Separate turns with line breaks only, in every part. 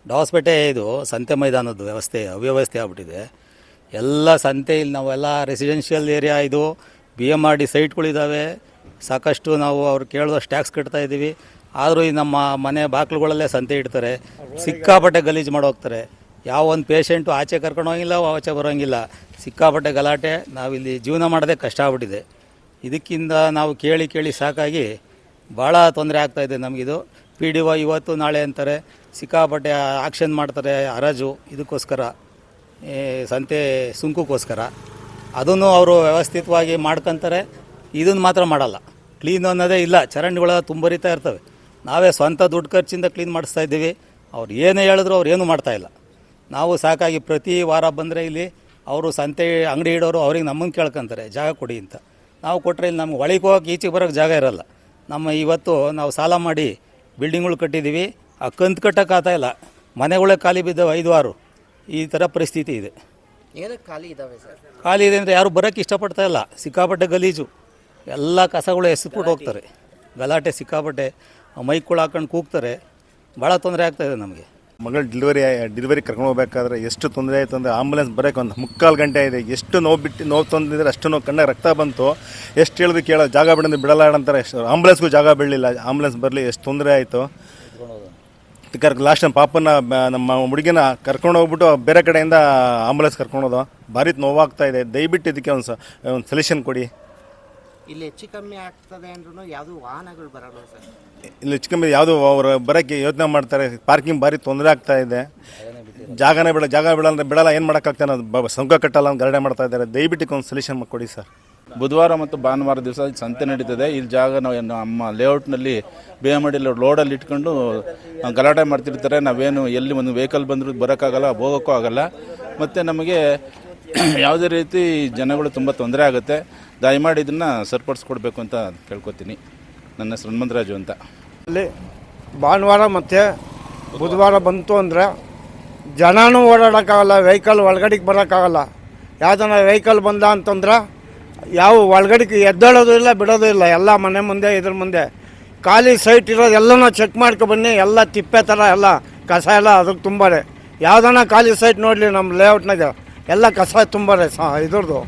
ಡಾಸ್ಪೇಟೆ ಇದು ಸಂತೆ ಮೈದಾನದ ವ್ಯವಸ್ಥೆ ಅವ್ಯವಸ್ಥೆ ಆಗ್ಬಿಟ್ಟಿದೆ. ಎಲ್ಲ ಸಂತೆಯಲ್ಲಿ ನಾವೆಲ್ಲ ರೆಸಿಡೆನ್ಷಿಯಲ್ ಏರಿಯಾ, ಇದು BMRD ಸೈಟ್ಗಳಿದ್ದಾವೆ ಸಾಕಷ್ಟು. ನಾವು ಅವ್ರು ಕೇಳಿದಷ್ಟು ಟ್ಯಾಕ್ಸ್ ಕಟ್ತಾ ಇದ್ದೀವಿ. ಆದರೂ ಈ ನಮ್ಮ ಮನೆ ಬಾಗಿಲುಗಳಲ್ಲೇ ಸಂತೆ ಇಡ್ತಾರೆ. ಸಿಕ್ಕಾಪಟ್ಟೆ ಗಲೀಜು ಮಾಡೋಗ್ತಾರೆ. ಯಾವ ಒಂದು ಪೇಷೆಂಟು ಆಚೆ ಕರ್ಕೊಂಡು ಹೋಗಿಲ್ಲ, ಆಚೆ ಬರೋಂಗಿಲ್ಲ. ಸಿಕ್ಕಾಪಟ್ಟೆ ಗಲಾಟೆ. ನಾವಿಲ್ಲಿ ಜೀವನ ಮಾಡೋದೇ ಕಷ್ಟ ಆಗ್ಬಿಟ್ಟಿದೆ. ಇದಕ್ಕಿಂತ ನಾವು ಕೇಳಿ ಕೇಳಿ ಸಾಕಾಗಿ ಭಾಳ ತೊಂದರೆ ಆಗ್ತಾಯಿದೆ ನಮಗಿದು. PDO ಇವತ್ತು ನಾಳೆ ಅಂತಾರೆ, ಸಿಕ್ಕಾಪಟ್ಟೆ ಆಕ್ಷನ್ ಮಾಡ್ತಾರೆ ಹರಾಜು ಇದಕ್ಕೋಸ್ಕರ, ಸಂತೆ ಸುಂಕಕ್ಕೋಸ್ಕರ. ಅದನ್ನು ಅವರು ವ್ಯವಸ್ಥಿತವಾಗಿ ಮಾಡ್ಕೊತಾರೆ, ಇದನ್ನು ಮಾತ್ರ ಮಾಡಲ್ಲ. ಕ್ಲೀನ್ ಅನ್ನೋದೇ ಇಲ್ಲ. ಚರಂಡಿಗಳ ತುಂಬರಿತಾ ಇರ್ತವೆ. ನಾವೇ ಸ್ವಂತ ದುಡ್ಡು ಖರ್ಚಿಂದ ಕ್ಲೀನ್ ಮಾಡಿಸ್ತಾ ಇದ್ದೀವಿ. ಅವ್ರು ಏನೇ ಹೇಳಿದ್ರು ಅವ್ರು ಏನೂ ಮಾಡ್ತಾಯಿಲ್ಲ. ನಾವು ಸಾಕಾಗಿ ಪ್ರತಿ ವಾರ ಬಂದರೆ ಇಲ್ಲಿ ಅವರು ಸಂತೆ ಅಂಗಡಿ ಇಡೋರು ಅವ್ರಿಗೆ ನಮ್ಮನ್ನು ಕೇಳ್ಕೊತಾರೆ ಜಾಗ ಕೊಡಿ ಅಂತ. ನಾವು ಕೊಟ್ಟರೆ ಇಲ್ಲಿ ನಮ್ಗೆ ಒಳಗೆ ಹೋಗೋಕೆ ಈಚೆಗೆ ಬರೋಕ್ಕೆ ಜಾಗ ಇರೋಲ್ಲ. ಇವತ್ತು ನಾವು ಸಾಲ ಮಾಡಿ ಬಿಲ್ಡಿಂಗ್ಗಳು ಕಟ್ಟಿದ್ದೀವಿ, ಆ ಕಂತು ಕಟ್ಟೋಕ್ಕಾಗ್ತಾ ಇಲ್ಲ. ಮನೆಗಳೇ ಖಾಲಿ ಬಿದ್ದಾವೆ 5-6. ಈ ಥರ ಪರಿಸ್ಥಿತಿ ಇದೆ.
ಏನಕ್ಕೆ ಖಾಲಿ ಇದ್ದಾವೆ ಸರ್?
ಖಾಲಿ ಇದೆ ಅಂದರೆ ಯಾರು ಬರೋಕ್ಕೆ ಇಷ್ಟಪಡ್ತಾ ಇಲ್ಲ. ಸಿಕ್ಕಾಪಟ್ಟೆ ಗಲೀಜು, ಎಲ್ಲ ಕಸಗಳು ಎಸ್ಬಿಟ್ಟು ಹೋಗ್ತಾರೆ. ಗಲಾಟೆ ಸಿಕ್ಕಾಪಟ್ಟೆ, ಮೈಕ್ಗಳು ಹಾಕೊಂಡು ಕೂಗ್ತಾರೆ. ಭಾಳ ತೊಂದರೆ ಆಗ್ತಾಯಿದೆ ನಮಗೆ.
ಮಗಳು ಡೆಲಿವರಿ ಕರ್ಕೊಂಡು ಹೋಗ್ಬೇಕಾದ್ರೆ ಎಷ್ಟು ತೊಂದರೆ ಆಯಿತು ಅಂದರೆ ಆಂಬುಲೆನ್ಸ್ ಬರೋಕ್ಕೆ ಒಂದು 3/4 ಗಂಟೆ ಇದೆ. ಎಷ್ಟು ನೋವು ತಂದಿದ್ರೆ ಅಷ್ಟು ನೋವು, ಕಣ್ಣಾಗ ರಕ್ತ ಬಂತು. ಎಷ್ಟು ಹೇಳಿದ್ರು ಕೇಳೋ, ಜಾಗ ಬಿಡಲ್ಲ ಅಂತಾರೆ. ಆಂಬುಲೆನ್ಸ್ಗೂ ಜಾಗ ಬಿಡಲಿಲ್ಲ. ಆಂಬುಲೆನ್ಸ್ ಬರಲಿ, ಎಷ್ಟು ತೊಂದರೆ ಆಯಿತು. ಲಾಸ್ಟ್ ನಮ್ಮ ಪಾಪನ, ನಮ್ಮ ಹುಡುಗಿನ ಕರ್ಕೊಂಡು ಹೋಗ್ಬಿಟ್ಟು ಬೇರೆ ಕಡೆಯಿಂದ ಆಂಬುಲೆನ್ಸ್ ಕರ್ಕೊಂಡೋದು. ಭಾರಿ ನೋವಾಗ್ತಾ ಇದೆ. ದಯವಿಟ್ಟು ಇದಕ್ಕೆ ಒಂದು ಸೊಲ್ಯೂಷನ್ ಕೊಡಿ.
ಇಲ್ಲಿ ಹೆಚ್ಚು ಕಮ್ಮಿ ಆಗ್ತದೆ ಅಂದ್ರೂ ಯಾವುದೂ ವಾಹನಗಳು ಬರಲ್ಲ ಸರ್.
ಇಲ್ಲಿ ಹೆಚ್ಚು ಕಮ್ಮಿ ಯಾವುದು ಅವರು ಬರೋಕ್ಕೆ ಯೋಚನೆ ಮಾಡ್ತಾರೆ. ಪಾರ್ಕಿಂಗ್ ಭಾರಿ ತೊಂದರೆ ಆಗ್ತಾ ಇದೆ. ಜಾಗ ಬಿಡಲ್ಲ. ಏನು ಮಾಡೋಕ್ಕಾಗ್ತಾನೆ, ಸಂಘ ಕಟ್ಟಲ್ಲ ಅಂತ ಗಲಾಟೆ ಮಾಡ್ತಾ ಇದ್ದಾರೆ. ದಯವಿಟ್ಟು ಒಂದು ಸೊಲ್ಯೂಷನ್ ಕೊಡಿ ಸರ್.
ಬುಧವಾರ ಮತ್ತು ಭಾನುವಾರ ದಿವಸ ಸಂತೆ ನಡೀತದೆ. ಇಲ್ಲಿ ಜಾಗ ನಾವು ನಮ್ಮ ಲೇಔಟ್ನಲ್ಲಿ BMRD ಲೋಡಲ್ಲಿ ಇಟ್ಕೊಂಡು ಗಲಾಟೆ ಮಾಡ್ತಿರ್ತಾರೆ. ನಾವೇನು ಎಲ್ಲಿ ಒಂದು ವೆಹಿಕಲ್ ಬಂದರೂ ಬರೋಕ್ಕಾಗಲ್ಲ, ಹೋಗೋಕ್ಕೂ ಆಗಲ್ಲ. ಮತ್ತು ನಮಗೆ ಯಾವುದೇ ರೀತಿ ಜನಗಳು ತುಂಬ ತೊಂದರೆ ಆಗುತ್ತೆ. ದಯಮಾಡಿ ಇದನ್ನು ಸರಿಪಡಿಸ್ಕೊಡ್ಬೇಕು ಅಂತ ಕೇಳ್ಕೊತೀನಿ. ನನ್ನ ಹೆಸರು ಹನುಮಂತರಾಜು ಅಂತ.
ಅಲ್ಲಿ ಭಾನುವಾರ ಮತ್ತು ಬುಧವಾರ ಬಂತು ಅಂದರೆ ಜನನೂ ಓಡಾಡೋಕ್ಕಾಗಲ್ಲ, ವೆಹಿಕಲ್ ಒಳಗಡೆಗೆ ಬರೋಕ್ಕಾಗಲ್ಲ. ಯಾವುದನ್ನ ವೆಹಿಕಲ್ ಬಂದ ಅಂತಂದ್ರೆ ಯಾವ ಒಳಗಡೆಗೆ ಎದ್ದೇಳೋದು ಇಲ್ಲ, ಬಿಡೋದು ಇಲ್ಲ. ಎಲ್ಲ ಮನೆ ಮುಂದೆ, ಇದ್ರ ಮುಂದೆ ಖಾಲಿ ಸೈಟ್ ಇರೋದು ಎಲ್ಲನೂ ಚೆಕ್ ಮಾಡ್ಕೊಬನ್ನಿ. ಎಲ್ಲ ತಿಪ್ಪೆ ಥರ ಎಲ್ಲ ಕಸ ಎಲ್ಲ ಅದಕ್ಕೆ ತುಂಬಾರೆ. ಯಾವುದನ್ನ ಖಾಲಿ ಸೈಟ್ ನೋಡಲಿ ನಮ್ಮ ಲೇಔಟ್ನಾಗ ಎಲ್ಲ ಕಸ ತುಂಬಾರೆ ಇದ್ರದ್ದು.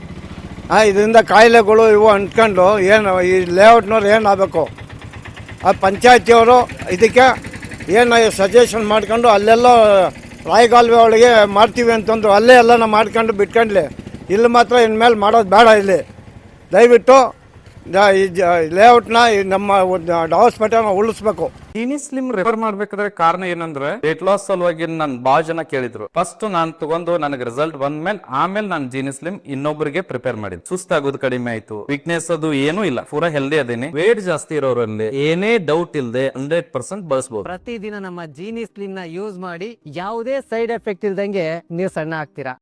ಇದರಿಂದ ಕಾಯಿಲೆಗಳು ಇವು ಅಂಟ್ಕೊಂಡು ಏನು ಈ ಲೇಔಟ್ನವ್ರು ಏನಾಗಬೇಕು, ಆ ಪಂಚಾಯತಿಯವರು ಇದಕ್ಕೆ ಏನು ಸಜೆಷನ್ ಮಾಡ್ಕೊಂಡು ಅಲ್ಲೆಲ್ಲೋ ರಾಯಗಾಲುವೆ ಒಳಗೆ ಮಾಡ್ತೀವಿ ಅಂತಂದು ಅಲ್ಲೇ ಎಲ್ಲನ ಮಾಡ್ಕೊಂಡು ಬಿಟ್ಕೊಂಡ್ಲಿ. ಇಲ್ಲಿ ಮಾತ್ರ ಇನ್ಮೇಲೆ ಮಾಡೋದು ಬೇಡ. ಇಲ್ಲಿ ದಯವಿಟ್ಟು ಈ ಲೇಔಟ್ನ ನಮ್ಮ ಹಾಸ್ಪಿಟಲ್ನ ಉಳಿಸ್ಬೇಕು.
ಸ್ಲಿಮ್ ರೆಫರ್ ಮಾಡ್ಬೇಕಾದ್ರೆ ಕಾರಣ ಏನಂದ್ರೆ ವೇಟ್ ಲಾಸ್ ಸಲುವಾಗಿ ನನ್ ಭಾಳ ಜನ ಕೇಳಿದ್ರು. ಫಸ್ಟ್ ನಾನ್ ತಗೊಂಡು ನನಗೆ ರಿಸಲ್ಟ್ ಬಂದ್ಮೇಲೆ ಆಮೇಲೆ ನಾನು ಸ್ಲಿಮ್ ಇನ್ನೊಬ್ಬರಿಗೆ ಪ್ರಿಪೇರ್ ಮಾಡಿದ್. ಸುಸ್ತಾಗೋದು ಕಡಿಮೆ ಆಯ್ತು, ವೀಕ್ನೆಸ್ ಅದು ಏನೂ ಇಲ್ಲ, ಪೂರಾ ಹೆಲ್ದಿ ಅದೇನೆ. ವೇಟ್ ಜಾಸ್ತಿ ಇರೋರಲ್ಲಿ ಏನೇ ಡೌಟ್ ಇಲ್ಲದೆ 100% ಬಳಸಬಹುದು.
ಪ್ರತಿದಿನ ನಮ್ಮ ಸ್ಲಿಮ್ ನ ಯೂಸ್ ಮಾಡಿ ಯಾವುದೇ ಸೈಡ್ ಎಫೆಕ್ಟ್ ಇಲ್ದಂಗೆ ನೀವು ಸಣ್ಣ ಆಗ್ತೀರಾ.